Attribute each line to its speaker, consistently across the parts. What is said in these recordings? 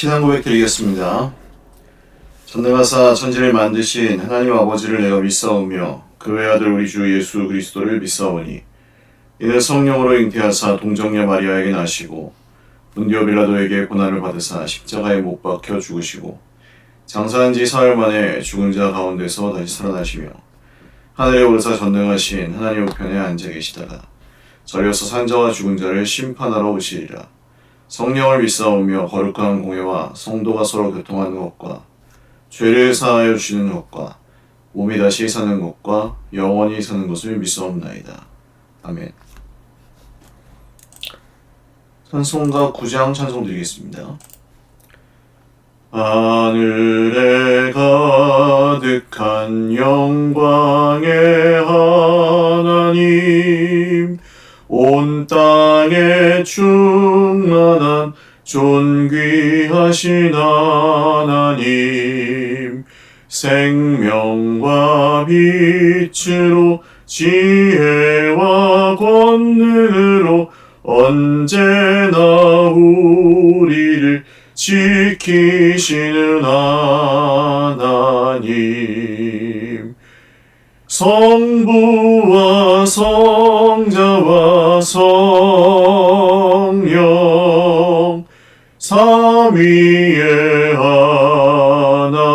Speaker 1: 신앙 고백 드리겠습니다. 전능하사 천지를 만드신 하나님 아버지를 내가 믿사오며 그 외아들 우리 주 예수 그리스도를 믿사오니 이는 성령으로 잉태하사 동정녀 마리아에게 나시고 본디오 빌라도에게 고난을 받으사 십자가에 못 박혀 죽으시고 장사한 지 사흘 만에 죽은 자 가운데서 다시 살아나시며 하늘에 오르사 전능하신 하나님 우편에 앉아 계시다가 저리어서 산자와 죽은 자를 심판하러 오시리라. 성령을 믿사오며 거룩한 공예와 성도가 서로 교통하는 것과 죄를 사하여 주시는 것과 몸이 다시 사는 것과 영원히 사는 것을 믿사옵나이다. 아멘. 찬송가 9장 찬송 드리겠습니다. 하늘에 가득한 영광의 하나님, 온 땅에 충만한 존귀하신 하나님, 생명과 빛으로 지혜와 권능으로 언제나 우리를 지키시는 하나님, 성부와 성자와 성령 삼위의 하나님,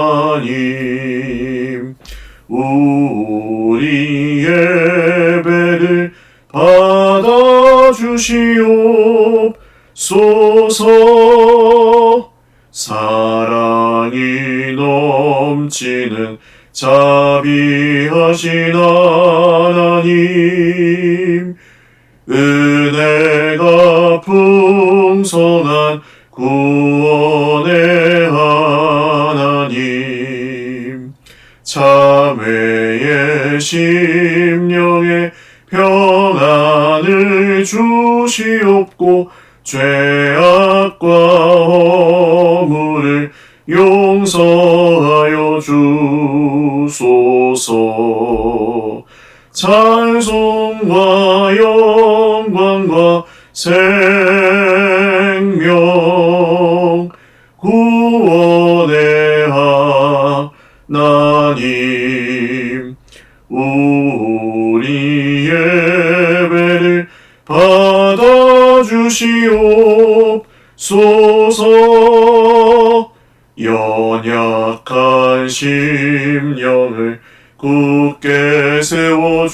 Speaker 1: 우리 예배를 받아주시옵소서. 사랑이 넘치는 자비하신 하나님, 은혜가 풍성한 구원의 하나님, 참회의 심령에 평안을 주시옵고 죄악과 허물을 용서하여 주소서. 찬송과 영광과 생명 구원의 하나님, 우리 예배를 받아주시옵소서. 연약한 심령을 굳게 세워주시고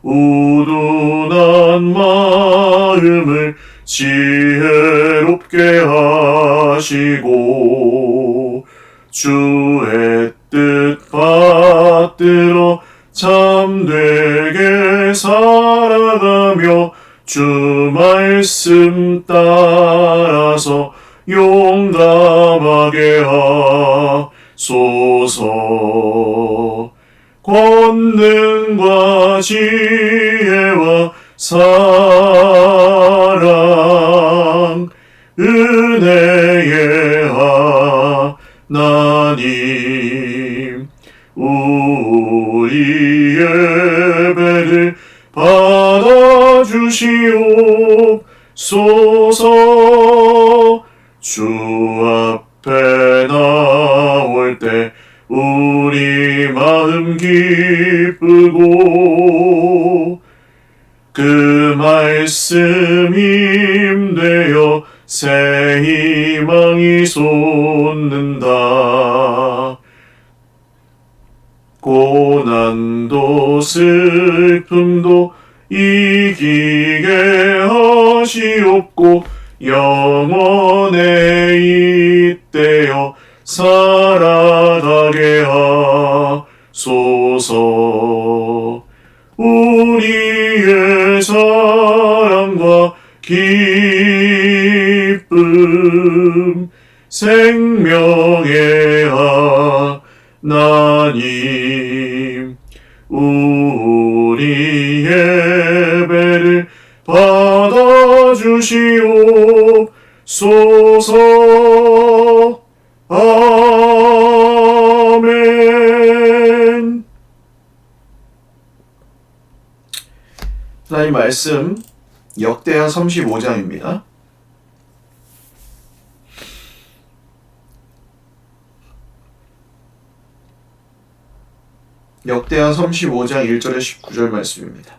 Speaker 1: 우둔한 마음을 지혜롭게 하시고 주의 뜻 받들어 참되게 살아가며 주 말씀 따라서 용감하게 하소서. 권능과 지혜와 사랑 은혜의 하나님, 우리 예배를 받아주시옵소서. 주 앞에 나올 때 우리 마음 기쁘고 그 말씀 힘되어 새 희망이 솟는다. 고난도 슬픔도 이기게 하시옵고 영원에 잇대어 살아가게 하소서. 우리의 사랑과 기쁨 생명의 하나님, 우리 예배를 받아주시옵소서. 아멘. 하나님 말씀 역대하 35장입니다. 역대하 35장 1절에 19절 말씀입니다.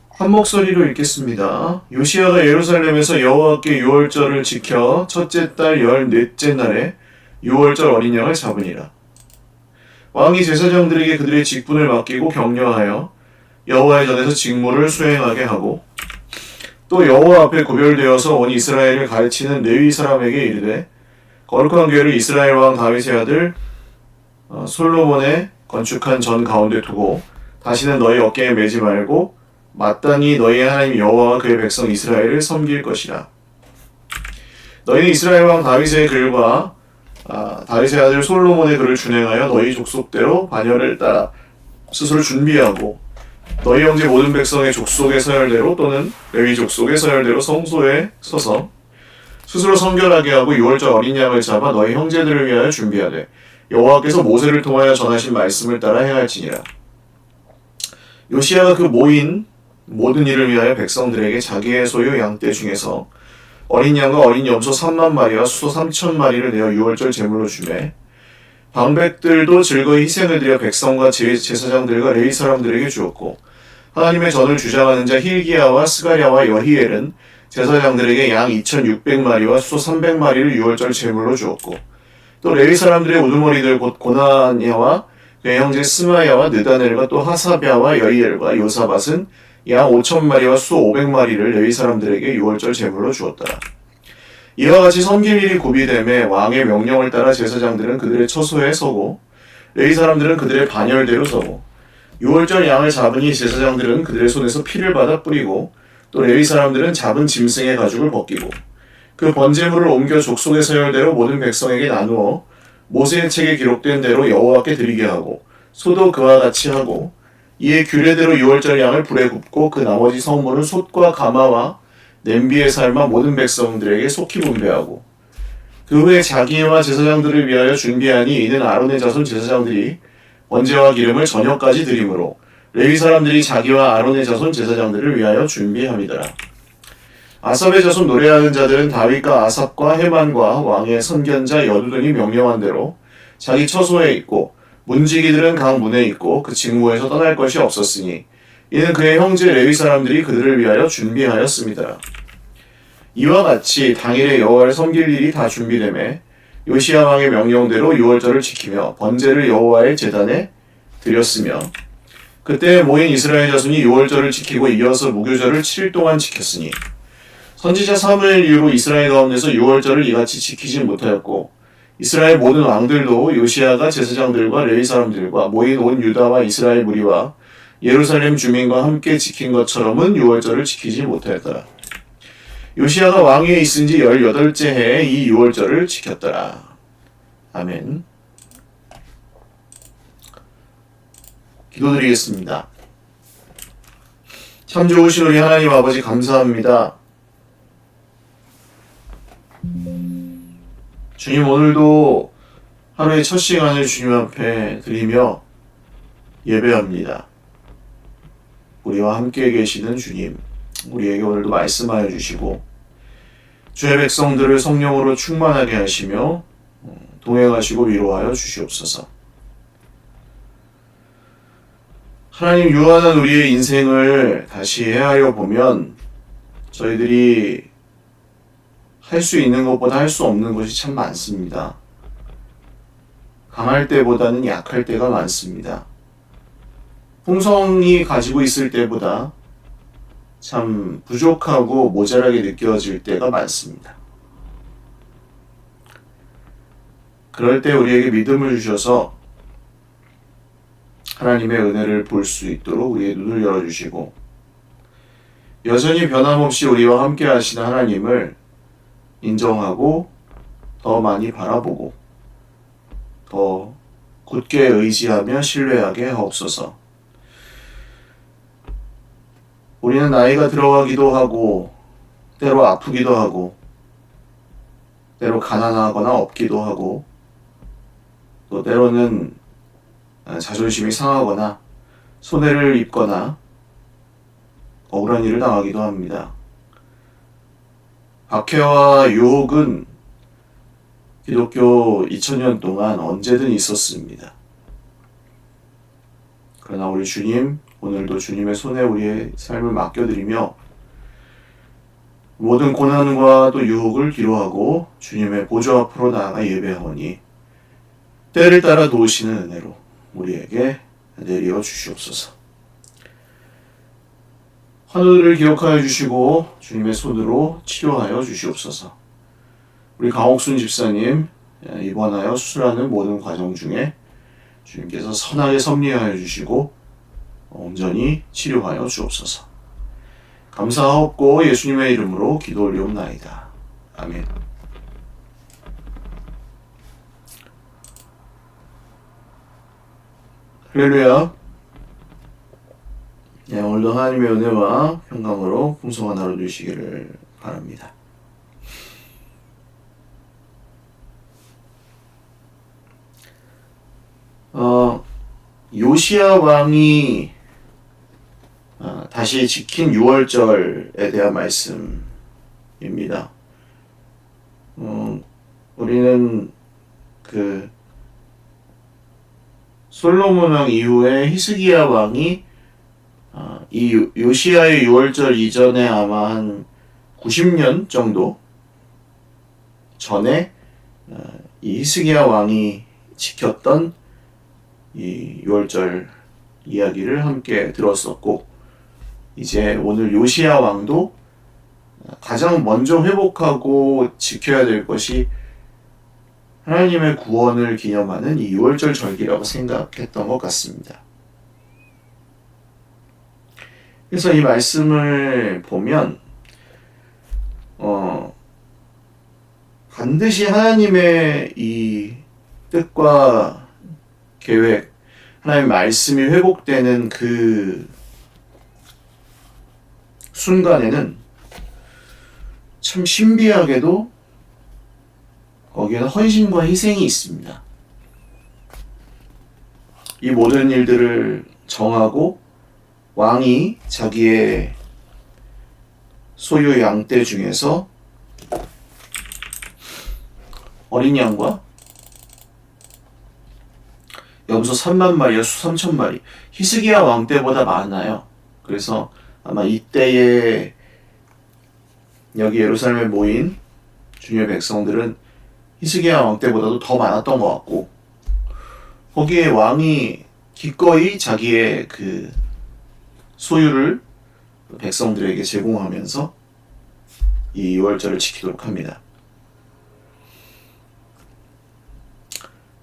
Speaker 1: 한 목소리로 읽겠습니다. 요시야가 예루살렘에서 여호와께 유월절을 지켜 첫째 달 14째 날에 유월절 어린 양을 잡으니라. 왕이 제사장들에게 그들의 직분을 맡기고 격려하여 여호와의 전에서 직무를 수행하게 하고 또 여호와 앞에 구별되어서 온 이스라엘을 가르치는 레위 사람에게 이르되 거룩한 궤를 이스라엘 왕 다윗의 아들 솔로몬의 건축한 전 가운데 두고 다시는 너희 어깨에 매지 말고 마땅히 너희의 하나님 여호와와 그의 백성 이스라엘을 섬길 것이라. 너희는 이스라엘 왕 다윗의 글과 다윗의 아들 솔로몬의 글을 준행하여 너희 족속대로 반열을 따라 스스로 준비하고 너희 형제 모든 백성의 족속의 서열대로 또는 레위 족속의 서열대로 성소에 서서 스스로 성결하게 하고 유월절 어린 양을 잡아 너희 형제들을 위하여 준비하되 여호와께서 모세를 통하여 전하신 말씀을 따라 행할지니라. 요시야가 그 모인 모든 일을 위하여 백성들에게 자기의 소유 양떼 중에서 어린 양과 어린 염소 3만 마리와 수소 3천 마리를 내어 유월절 제물로 주매 방백들도 즐거이 희생을 드려 백성과 제사장들과 레위 사람들에게 주었고 하나님의 전을 주장하는 자 힐기야와 스가랴와 여히엘은 제사장들에게 양 2,600마리와 수소 300마리를 유월절 제물로 주었고 또 레위 사람들의 우두머리들 곧 고나냐와 그의 형제 스마야와 느다넬과 또 하사랴와 여히엘과 요사밧은 양 5,000마리와 수소 500마리를 레위 사람들에게 유월절 제물로 주었더라. 이와 같이 섬길 일이 구비됨에 왕의 명령을 따라 제사장들은 그들의 처소에 서고 레위 사람들은 그들의 반열대로 서고 유월절 양을 잡으니 제사장들은 그들의 손에서 피를 받아 뿌리고 또 레위 사람들은 잡은 짐승의 가죽을 벗기고 그 번제물을 옮겨 족속의 서열대로 모든 백성에게 나누어 모세의 책에 기록된 대로 여호와께 드리게 하고 소도 그와 같이 하고 이에 규례대로 유월절 양을 불에 굽고 그 나머지 성물은 솥과 가마와 냄비에 삶아 모든 백성들에게 속히 분배하고 그 후에 자기와 제사장들을 위하여 준비하니 이는 아론의 자손 제사장들이 번제와 기름을 저녁까지 드림으로 레위 사람들이 자기와 아론의 자손 제사장들을 위하여 준비함이더라. 아삽의 자손 노래하는 자들은 다윗과 아삽과 헤만과 왕의 선견자 여두둔이 명령한 대로 자기 처소에 있고 문지기들은 각 문에 있고 그 직무에서 떠날 것이 없었으니 이는 그의 형제 레위 사람들이 그들을 위하여 준비하였습니다. 이와 같이 당일에 여호와를 섬길 일이 다 준비되매 요시야 왕의 명령대로 유월절을 지키며 번제를 여호와의 제단에 드렸으며 그때 모인 이스라엘 자손이 유월절을 지키고 이어서 무교절을 7일 동안 지켰으니 선지자 사무엘 이후로 이스라엘 가운데서 유월절을 이같이 지키지 못하였고 이스라엘 모든 왕들도 요시야가 제사장들과 레위 사람들과 모인 온 유다와 이스라엘 무리와 예루살렘 주민과 함께 지킨 것처럼은 유월절을 지키지 못하였더라. 요시야가 왕위에 있은 지 18째 해에 이 유월절을 지켰더라. 아멘. 기도드리겠습니다. 참 좋으신 우리 하나님 아버지 감사합니다. 주님, 오늘도 하루의 첫 시간을 주님 앞에 드리며 예배합니다. 우리와 함께 계시는 주님, 우리에게 오늘도 말씀하여 주시고 주의 백성들을 성령으로 충만하게 하시며 동행하시고 위로하여 주시옵소서. 하나님, 유한한 우리의 인생을 다시 헤아려 보면 저희들이 할 수 있는 것보다 할 수 없는 것이 참 많습니다. 강할 때보다는 약할 때가 많습니다. 풍성이 가지고 있을 때보다 참 부족하고 모자라게 느껴질 때가 많습니다. 그럴 때 우리에게 믿음을 주셔서 하나님의 은혜를 볼 수 있도록 우리의 눈을 열어주시고 여전히 변함없이 우리와 함께 하시는 하나님을 인정하고 더 많이 바라보고 더 굳게 의지하며 신뢰하게 하옵소서. 우리는 나이가 들어가기도 하고 때로 아프기도 하고 때로 가난하거나 없기도 하고 또 때로는 자존심이 상하거나 손해를 입거나 억울한 일을 당하기도 합니다. 박해와 유혹은 기독교 2000년 동안 언제든 있었습니다. 그러나 우리 주님, 오늘도 주님의 손에 우리의 삶을 맡겨드리며 모든 고난과 또 유혹을 기로하고 주님의 보좌 앞으로 나아가 예배하오니 때를 따라 도우시는 은혜로 우리에게 내려 주시옵소서. 환우들을 기억하여 주시고 주님의 손으로 치료하여 주시옵소서. 우리 강옥순 집사님 입원하여 수술하는 모든 과정 중에 주님께서 선하게 섭리하여 주시고 온전히 치료하여 주옵소서. 감사하옵고 예수님의 이름으로 기도 올리옵나이다. 아멘. 할렐루야. 오늘도 하나님의 은혜와 평강으로 풍성한 하루 되시기를 바랍니다. 요시야 왕이 다시 지킨 유월절에 대한 말씀입니다. 우리는 솔로몬 왕 이후에 히스기야 왕이 이 요시야의 유월절 이전에 아마 한 90년 정도 전에 이 히스기야 왕이 지켰던 이 유월절 이야기를 함께 들었었고, 이제 오늘 요시야 왕도 가장 먼저 회복하고 지켜야 될 것이 하나님의 구원을 기념하는 이 유월절 절기라고 생각했던 것 같습니다. 그래서 이 말씀을 보면 반드시 하나님의 이 뜻과 계획, 하나님의 말씀이 회복되는 그 순간에는 참 신비하게도 거기에는 헌신과 희생이 있습니다. 이 모든 일들을 정하고 왕이 자기의 소유 양떼 중에서 어린 양과 염소 3만 마리와 수 3천 마리, 히스기야 왕 때보다 많아요. 그래서 아마 이때에 여기 예루살렘에 모인 주님의 백성들은 히스기야 왕 때보다도 더 많았던 것 같고, 거기에 왕이 기꺼이 자기의 그 소유를 백성들에게 제공하면서 이 유월절을 지키도록 합니다.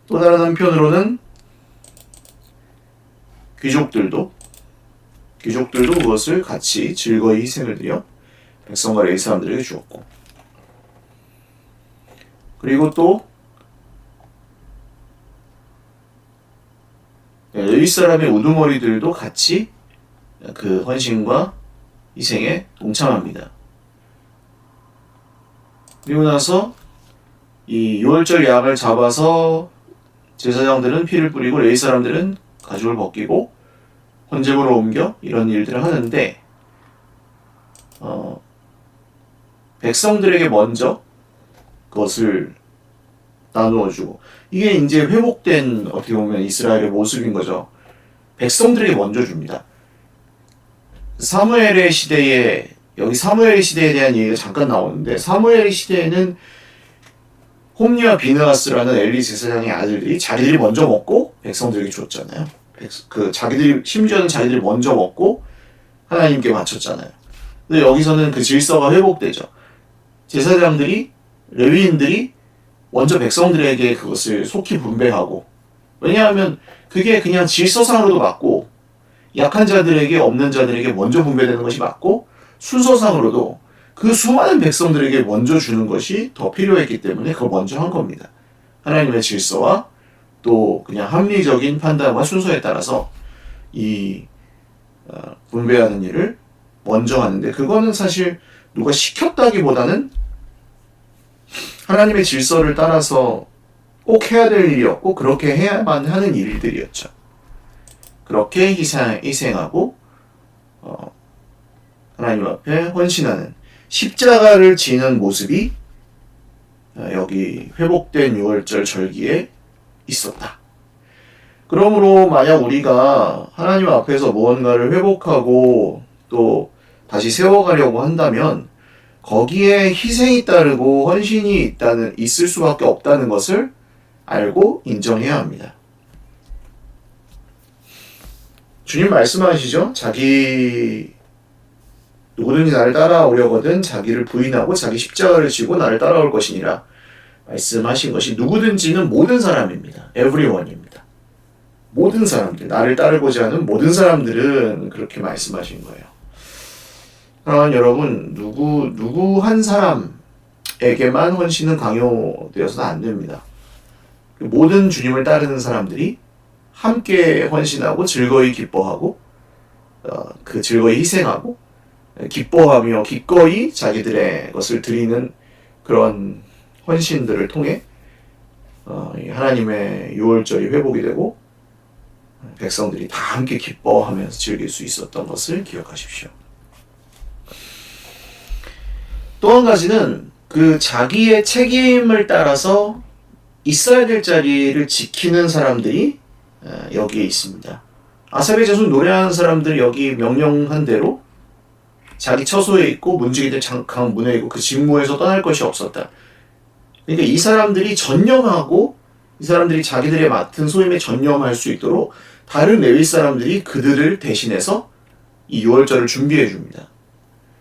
Speaker 1: 또 다른 한편으로는 귀족들도 그것을 같이 즐거이 희생을 드려 백성과 레위 사람들에게 주었고, 그리고 또 레위 사람의 우두머리들도 같이 그 헌신과 희생에 동참합니다. 그리고 나서 이 유월절 약을 잡아서 제사장들은 피를 뿌리고 레위 사람들은 가죽을 벗기고 헌제물로 옮겨 이런 일들을 하는데, 백성들에게 먼저 그것을 나누어주고, 이게 이제 회복된 어떻게 보면 이스라엘의 모습인 거죠. 백성들에게 먼저 줍니다. 사무엘의 시대에, 여기 사무엘의 시대에 대한 얘기가 잠깐 나오는데, 사무엘의 시대에는 홈리와 비느하스라는 엘리 제사장의 아들들이 자기들이 먼저 먹고 백성들에게 줬잖아요. 심지어는 자기들이 먼저 먹고 하나님께 바쳤잖아요. 근데 여기서는 그 질서가 회복되죠. 제사장들이, 레위인들이 먼저 백성들에게 그것을 속히 분배하고, 왜냐하면 그게 그냥 질서상으로도 맞고, 약한 자들에게, 없는 자들에게 먼저 분배되는 것이 맞고, 순서상으로도 그 수많은 백성들에게 먼저 주는 것이 더 필요했기 때문에 그걸 먼저 한 겁니다. 하나님의 질서와 또 그냥 합리적인 판단과 순서에 따라서 이 분배하는 일을 먼저 하는데, 그거는 사실 누가 시켰다기보다는 하나님의 질서를 따라서 꼭 해야 될 일이었고, 그렇게 해야만 하는 일들이었죠. 그렇게 희생하고 하나님 앞에 헌신하는, 십자가를 지는 모습이 여기 회복된 유월절 절기에 있었다. 그러므로 만약 우리가 하나님 앞에서 무언가를 회복하고 또 다시 세워가려고 한다면 거기에 희생이 따르고 헌신이 있을 수밖에 없다는 것을 알고 인정해야 합니다. 주님 말씀하시죠? 누구든지 나를 따라오려거든 자기를 부인하고 자기 십자가를 지고 나를 따라올 것이니라 말씀하신 것이 누구든지는 모든 사람입니다. everyone입니다. 모든 사람들, 나를 따르고자 하는 모든 사람들은 그렇게 말씀하신 거예요. 사랑하는 여러분, 누구 한 사람에게만 헌신은 강요되어서는 안 됩니다. 모든 주님을 따르는 사람들이 함께 헌신하고 즐거이 기뻐하고 그 즐거이 희생하고 기뻐하며 기꺼이 자기들의 것을 드리는 그런 헌신들을 통해 하나님의 유월절이 회복이 되고 백성들이 다 함께 기뻐하면서 즐길 수 있었던 것을 기억하십시오. 또 한 가지는 그 자기의 책임을 따라서 있어야 될 자리를 지키는 사람들이 여기에 있습니다. 아삽의 자손 노래하는 사람들 여기 명령한 대로 자기 처소에 있고 문지기들 장강 문에 있고 그 직무에서 떠날 것이 없었다. 그러니까 이 사람들이 전념하고 이 사람들이 자기들의 맡은 소임에 전념할 수 있도록 다른 레위 사람들이 그들을 대신해서 이 유월절을 준비해 줍니다.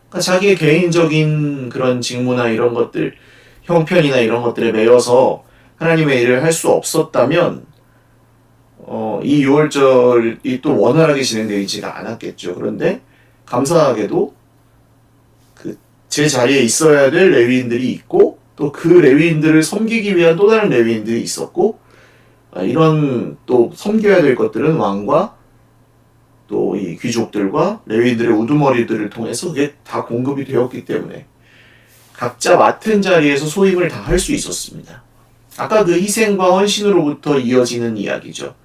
Speaker 1: 그러니까 자기의 개인적인 그런 직무나 이런 것들, 형편이나 이런 것들에 매여서 하나님의 일을 할 수 없었다면 이 유월절이 또 원활하게 진행되지가 않았겠죠. 그런데 감사하게도 제 자리에 있어야 될 레위인들이 있고 또 그 레위인들을 섬기기 위한 또 다른 레위인들이 있었고 이런 또 섬겨야 될 것들은 왕과 또 이 귀족들과 레위인들의 우두머리들을 통해서 그게 다 공급이 되었기 때문에 각자 맡은 자리에서 소임을 다 할 수 있었습니다. 아까 그 희생과 헌신으로부터 이어지는 이야기죠.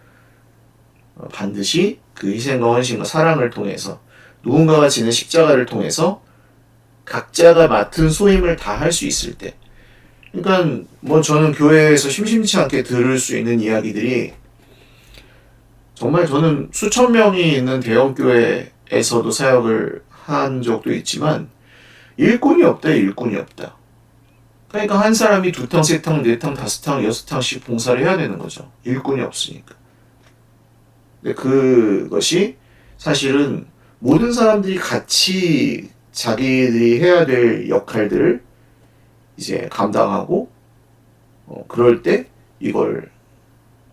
Speaker 1: 반드시 그 희생과 헌신과 사랑을 통해서 누군가가 지는 십자가를 통해서 각자가 맡은 소임을 다 할 수 있을 때, 그러니까 저는 교회에서 심심치 않게 들을 수 있는 이야기들이 정말 저는 수천 명이 있는 대형 교회에서도 사역을 한 적도 있지만 일꾼이 없다. 그러니까 한 사람이 2탕, 3탕, 4탕, 5탕, 6탕씩 봉사를 해야 되는 거죠. 일꾼이 없으니까. 근데 그것이 사실은 모든 사람들이 같이 자기들이 해야 될 역할들을 이제 감당하고 그럴 때 이걸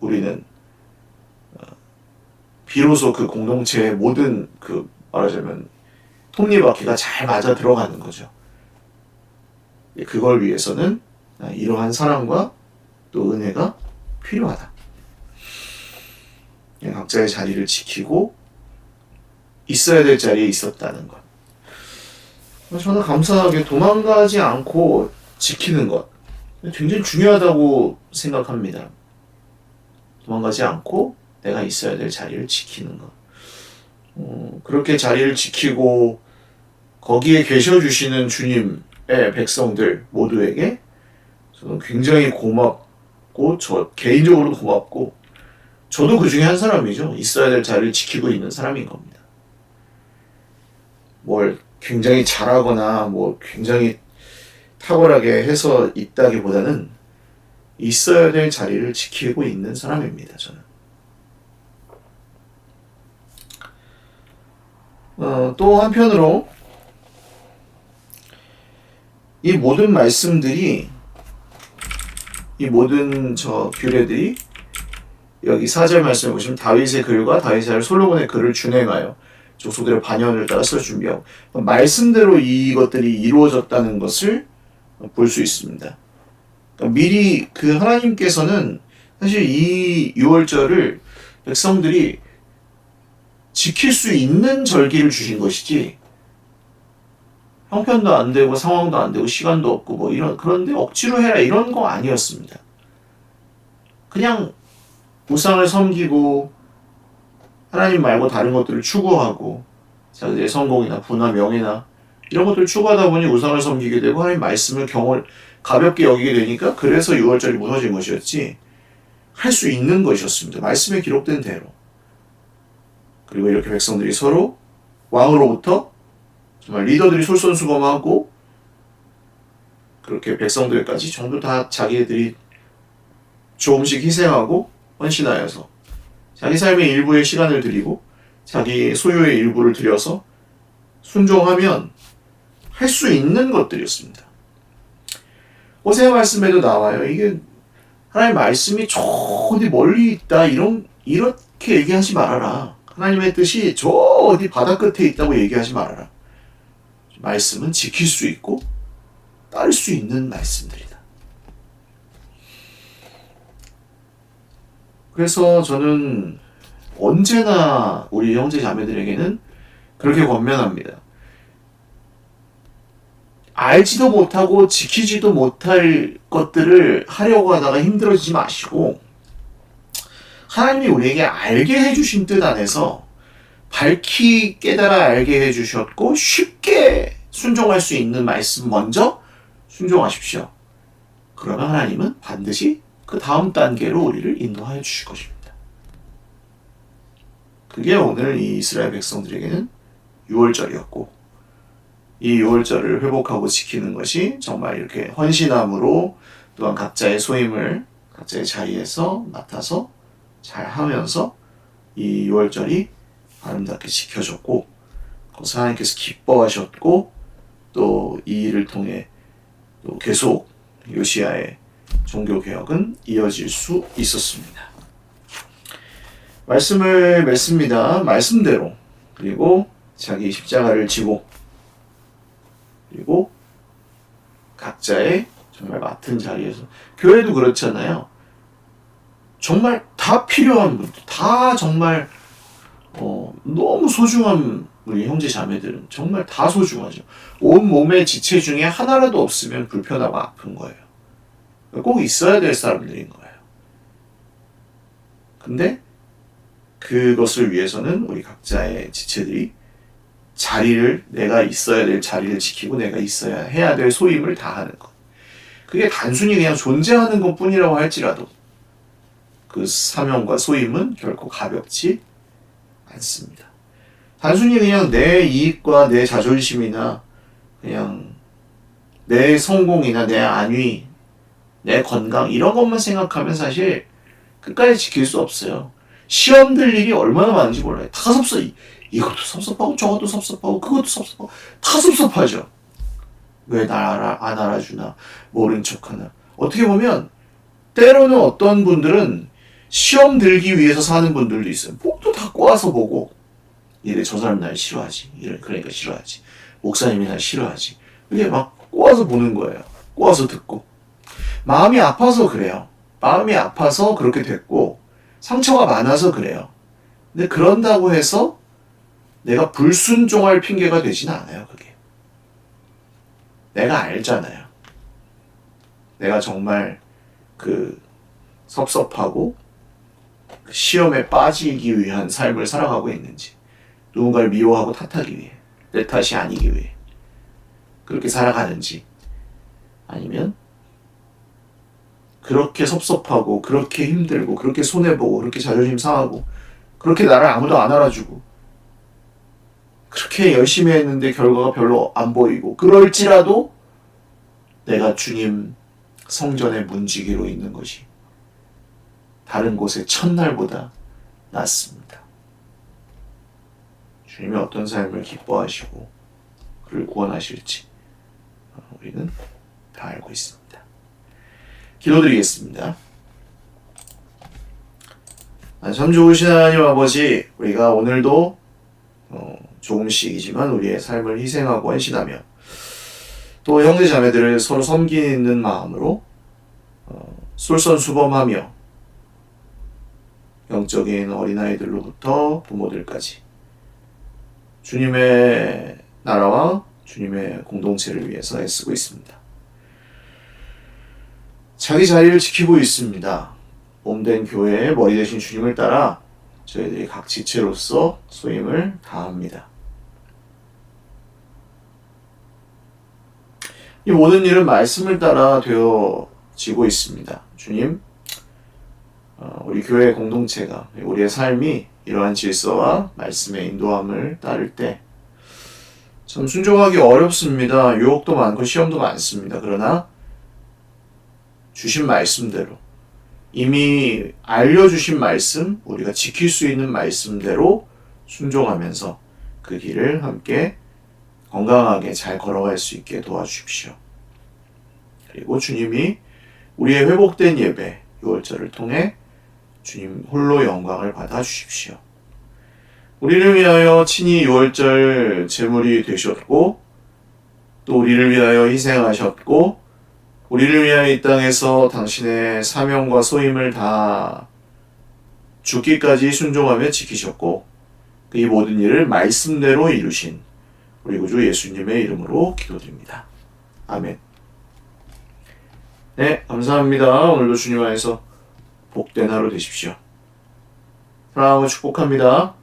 Speaker 1: 우리는 비로소 그 공동체의 모든 말하자면 톱니바퀴가 잘 맞아 들어가는 거죠. 그걸 위해서는 이러한 사랑과 또 은혜가 필요하다. 각자의 자리를 지키고 있어야 될 자리에 있었다는 것. 저는 감사하게 도망가지 않고 지키는 것 굉장히 중요하다고 생각합니다. 도망가지 않고 내가 있어야 될 자리를 지키는 것. 그렇게 자리를 지키고 거기에 계셔주시는 주님의 백성들 모두에게 저는 굉장히 고맙고 저 개인적으로도 고맙고 저도 그 중에 한 사람이죠. 있어야 될 자리를 지키고 있는 사람인 겁니다. 뭘 굉장히 잘하거나 굉장히 탁월하게 해서 있다기보다는 있어야 될 자리를 지키고 있는 사람입니다. 저는. 또 한편으로 이 모든 말씀들이 이 모든 규례들이 여기 4절 말씀에 보시면 다윗의 글과 다윗의 아들 솔로몬의 글을 준행하여 족속들의 반열을 따라 써 준비하고 말씀대로 이것들이 이루어졌다는 것을 볼 수 있습니다. 그러니까 미리 하나님께서는 사실 이 유월절을 백성들이 지킬 수 있는 절기를 주신 것이지 형편도 안 되고 상황도 안 되고 시간도 없고 그런데 억지로 해라 이런 거 아니었습니다. 그냥 우상을 섬기고 하나님 말고 다른 것들을 추구하고 자기들의 성공이나 부나 명예나 이런 것들을 추구하다 보니 우상을 섬기게 되고 하나님 말씀을 가볍게 여기게 되니까 그래서 6월절이 무너진 것이었지 할 수 있는 것이었습니다. 말씀에 기록된 대로. 그리고 이렇게 백성들이 서로 왕으로부터 정말 리더들이 솔선수범하고 그렇게 백성들까지 전부 다 자기들이 조금씩 희생하고 헌신하여서 자기 삶의 일부의 시간을 드리고 자기 소유의 일부를 들여서 순종하면 할 수 있는 것들이었습니다. 호세아 말씀에도 나와요. 이게 하나님의 말씀이 저 어디 멀리 있다 이렇게 얘기하지 말아라. 하나님의 뜻이 저 어디 바다 끝에 있다고 얘기하지 말아라. 말씀은 지킬 수 있고 따를 수 있는 말씀들이다. 그래서 저는 언제나 우리 형제 자매들에게는 그렇게 권면합니다. 알지도 못하고 지키지도 못할 것들을 하려고 하다가 힘들어지지 마시고 하나님이 우리에게 알게 해주신 뜻 안에서 밝히 깨달아 알게 해주셨고 쉽게 순종할 수 있는 말씀 먼저 순종하십시오. 그러면 하나님은 반드시 그 다음 단계로 우리를 인도하여 주실 것입니다. 그게 오늘 이 이스라엘 백성들에게는 6월절이었고 이 6월절을 회복하고 지키는 것이 정말 이렇게 헌신함으로 또한 각자의 소임을 각자의 자리에서 맡아서 잘 하면서 이 6월절이 아름답게 지켜졌고 그것을 하나님께서 기뻐하셨고 또 이 일을 통해 또 계속 요시야의 종교개혁은 이어질 수 있었습니다. 말씀을 맺습니다. 말씀대로 그리고 자기 십자가를 지고 그리고 각자의 정말 맡은 자리에서 교회도 그렇잖아요. 정말 다 필요한 분들, 다 정말 너무 소중한 우리 형제 자매들은 정말 다 소중하죠. 온 몸의 지체 중에 하나라도 없으면 불편하고 아픈 거예요. 꼭 있어야 될 사람들인 거예요. 근데 그것을 위해서는 우리 각자의 지체들이 내가 있어야 될 자리를 지키고 내가 있어야 해야 될 소임을 다하는 것. 그게 단순히 그냥 존재하는 것 뿐이라고 할지라도 그 사명과 소임은 결코 가볍지 않습니다. 단순히 그냥 내 이익과 내 자존심이나 그냥 내 성공이나 내 안위, 내 건강 이런 것만 생각하면 사실 끝까지 지킬 수 없어요. 시험 들 일이 얼마나 많은지 몰라요. 다 이것도 섭섭하고 저것도 섭섭하고 그것도 섭섭하고 다 섭섭하죠. 왜 날 안 알아주나 모른 척하나. 어떻게 보면 때로는 어떤 분들은 시험 들기 위해서 사는 분들도 있어요. 복도 다 꼬아서 보고 이래 저 사람 날 싫어하지. 그러니까 싫어하지. 목사님이 날 싫어하지. 이게 막 꼬아서 보는 거예요. 꼬아서 듣고. 마음이 아파서 그래요. 마음이 아파서 그렇게 됐고 상처가 많아서 그래요. 근데 그런다고 해서 내가 불순종할 핑계가 되진 않아요. 그게. 내가 알잖아요. 내가 정말 섭섭하고 시험에 빠지기 위한 삶을 살아가고 있는지 누군가를 미워하고 탓하기 위해 내 탓이 아니기 위해 그렇게 살아가는지 아니면 그렇게 섭섭하고 그렇게 힘들고 그렇게 손해보고 그렇게 자존심 상하고 그렇게 나를 아무도 안 알아주고 그렇게 열심히 했는데 결과가 별로 안 보이고 그럴지라도 내가 주님 성전의 문지기로 있는 것이 다른 곳의 첫날보다 낫습니다. 주님이 어떤 삶을 기뻐하시고 그를 구원하실지 우리는 다 알고 있습니다. 기도드리겠습니다. 참 좋으신 하나님 아버지, 우리가 오늘도 조금씩이지만 우리의 삶을 희생하고 헌신하며 또 형제 자매들을 서로 섬기는 마음으로 솔선수범하며 영적인 어린아이들로부터 부모들까지 주님의 나라와 주님의 공동체를 위해서 애쓰고 있습니다. 자기 자리를 지키고 있습니다. 몸된 교회의 머리 되신 주님을 따라 저희들이 각 지체로서 소임을 다합니다. 이 모든 일은 말씀을 따라 되어지고 있습니다. 주님, 우리 교회 공동체가, 우리의 삶이 이러한 질서와 말씀의 인도함을 따를 때 참 순종하기 어렵습니다. 유혹도 많고 시험도 많습니다. 그러나 주신 말씀대로, 이미 알려주신 말씀, 우리가 지킬 수 있는 말씀대로 순종하면서 그 길을 함께 건강하게 잘 걸어갈 수 있게 도와주십시오. 그리고 주님이 우리의 회복된 예배 6월절을 통해 주님 홀로 영광을 받아 주십시오. 우리를 위하여 친히 6월절 제물이 되셨고 또 우리를 위하여 희생하셨고 우리를 위하여 이 땅에서 당신의 사명과 소임을 다 죽기까지 순종하며 지키셨고 이 모든 일을 말씀대로 이루신 우리 구주 예수님의 이름으로 기도드립니다. 아멘. 네, 감사합니다. 오늘도 주님 안에서 복된 하루 되십시오. 사랑하고 축복합니다.